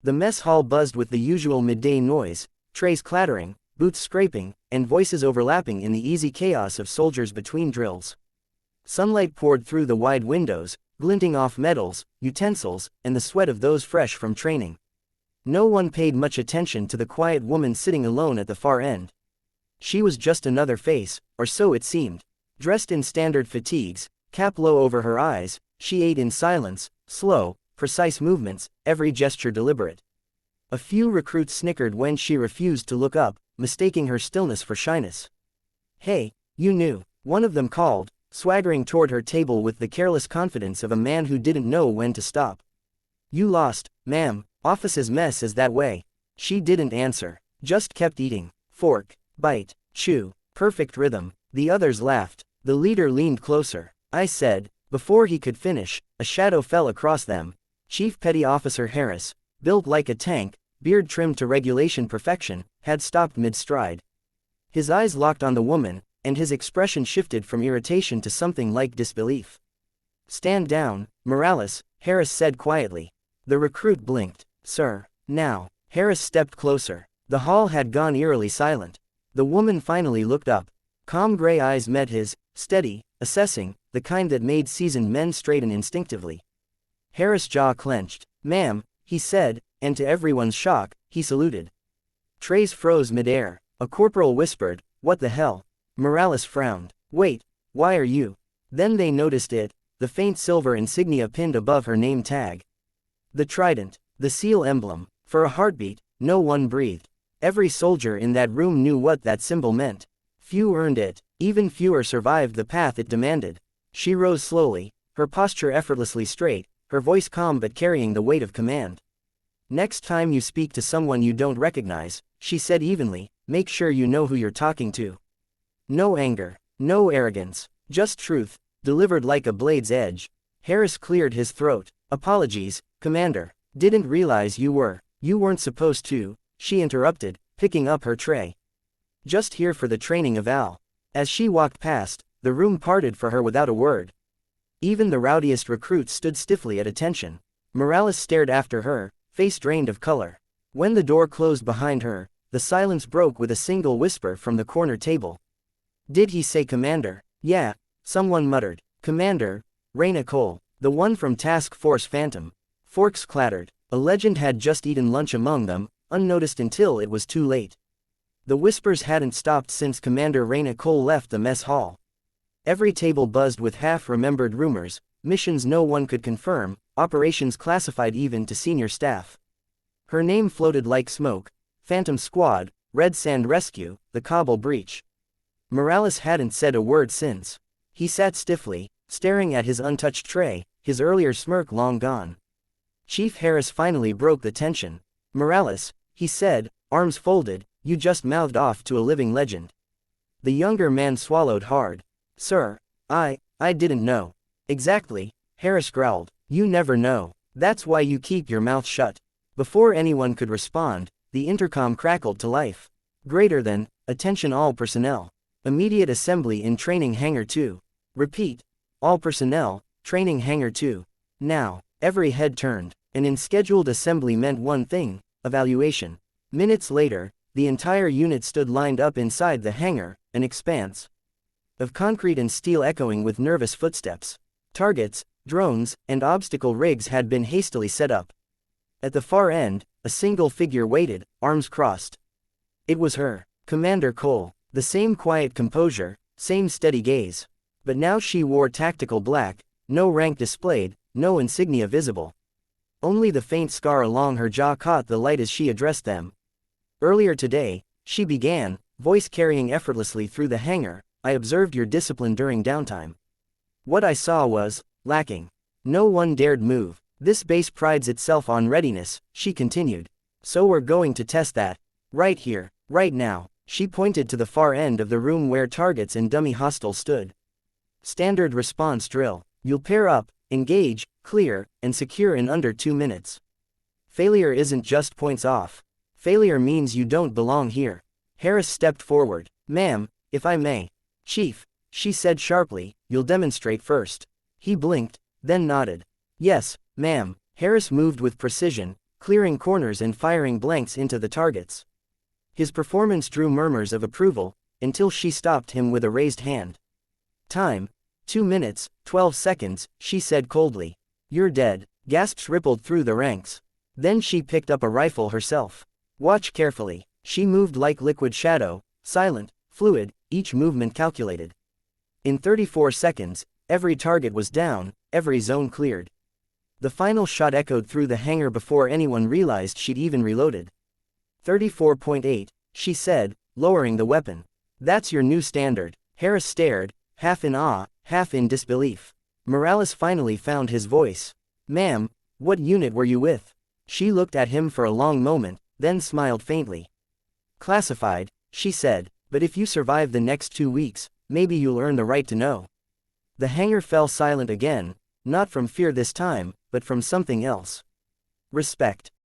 The mess hall buzzed with the usual midday noise, trays clattering, boots scraping, and voices overlapping in the easy chaos of soldiers between drills. Sunlight poured through the wide windows, glinting off medals, utensils, and the sweat of those fresh from training. No one paid much attention to the quiet woman sitting alone at the far end. She was just another face, or so it seemed. Dressed in standard fatigues, cap low over her eyes, she ate in silence, slow, precise movements, every gesture deliberate. A few recruits snickered when she refused to look up, mistaking her stillness for shyness. "Hey, you knew," one of them called, swaggering toward her table with the careless confidence of a man who didn't know when to stop. "You lost, ma'am, office's mess is that way." She didn't answer, just kept eating. Fork, bite, chew, perfect rhythm. The others laughed. The leader leaned closer. "I said," before he could finish, a shadow fell across them. Chief Petty Officer Harris, built like a tank, beard trimmed to regulation perfection, had stopped mid-stride. His eyes locked on the woman, and his expression shifted from irritation to something like disbelief. "Stand down, Morales," Harris said quietly. The recruit blinked. "Sir." "Now." Harris stepped closer. The hall had gone eerily silent. The woman finally looked up. Calm gray eyes met his, steady, assessing, the kind that made seasoned men straighten instinctively. Harris' jaw clenched. "Ma'am," he said, and to everyone's shock, he saluted. Trays froze mid-air. A corporal whispered, "What the hell?" Morales frowned. "Wait, why are you?" Then they noticed it, the faint silver insignia pinned above her name tag. The trident, the SEAL emblem. For a heartbeat, no one breathed. Every soldier in that room knew what that symbol meant. Few earned it, even fewer survived the path it demanded. She rose slowly, her posture effortlessly straight, her voice calm but carrying the weight of command. "Next time you speak to someone you don't recognize," she said evenly, "make sure you know who you're talking to. No anger, no arrogance, just truth, delivered like a blade's edge." Harris cleared his throat. "Apologies, Commander. Didn't realize you weren't supposed to," she interrupted, picking up her tray. "Just here for the training eval." As she walked past, the room parted for her without a word. Even the rowdiest recruits stood stiffly at attention. Morales stared after her, face drained of color. When the door closed behind her, the silence broke with a single whisper from the corner table. "Did he say Commander?" "Yeah," someone muttered. "Commander, Raina Cole, the one from Task Force Phantom." Forks clattered. A legend had just eaten lunch among them, unnoticed until it was too late. The whispers hadn't stopped since Commander Raina Cole left the mess hall. Every table buzzed with half-remembered rumors, missions no one could confirm, operations classified even to senior staff. Her name floated like smoke: Phantom Squad, Red Sand Rescue, the Kabul Breach. Morales hadn't said a word since. He sat stiffly, staring at his untouched tray, his earlier smirk long gone. Chief Harris finally broke the tension. "Morales," he said, arms folded, "you just mouthed off to a living legend." The younger man swallowed hard. "Sir, I didn't know." "Exactly," Harris growled. "You never know. That's why you keep your mouth shut." Before anyone could respond, the intercom crackled to life. "Greater than, attention all personnel. Immediate assembly in Training Hangar 2. Repeat. All personnel, Training Hangar 2. Now." Every head turned. An unscheduled assembly meant one thing: evaluation. Minutes later, the entire unit stood lined up inside the hangar, an expanse of concrete and steel echoing with nervous footsteps. Targets, drones, and obstacle rigs had been hastily set up. At the far end, a single figure waited, arms crossed. It was her, Commander Cole. The same quiet composure, same steady gaze. But now she wore tactical black, no rank displayed, no insignia visible. Only the faint scar along her jaw caught the light as she addressed them. "Earlier today," she began, voice carrying effortlessly through the hangar, "I observed your discipline during downtime. What I saw was lacking. No one dared move. This base prides itself on readiness," she continued. "So we're going to test that. Right here, right now." She pointed to the far end of the room where targets and dummy hostiles stood. "Standard response drill. You'll pair up, engage, clear, and secure in under 2 minutes. Failure isn't just points off. Failure means you don't belong here." Harris stepped forward. "Ma'am, if I may." "Chief," she said sharply, "you'll demonstrate first." He blinked, then nodded. "Yes, ma'am." Harris moved with precision, clearing corners and firing blanks into the targets. His performance drew murmurs of approval, until she stopped him with a raised hand. Time: 2 minutes, 12 seconds, she said coldly. You're dead. Gasps rippled through the ranks. Then she picked up a rifle herself. Watch carefully. She moved like liquid shadow, silent, fluid, each movement calculated. In 34 seconds, every target was down, every zone cleared. The final shot echoed through the hangar before anyone realized she'd even reloaded. 34.8, she said, lowering the weapon. That's your new standard. Harris stared, half in awe, half in disbelief. Morales finally found his voice. Ma'am, what unit were you with? She looked at him for a long moment, then smiled faintly. Classified, she said, but if you survive the next 2 weeks, maybe you'll earn the right to know. The hangar fell silent again, not from fear this time, but from something else. Respect.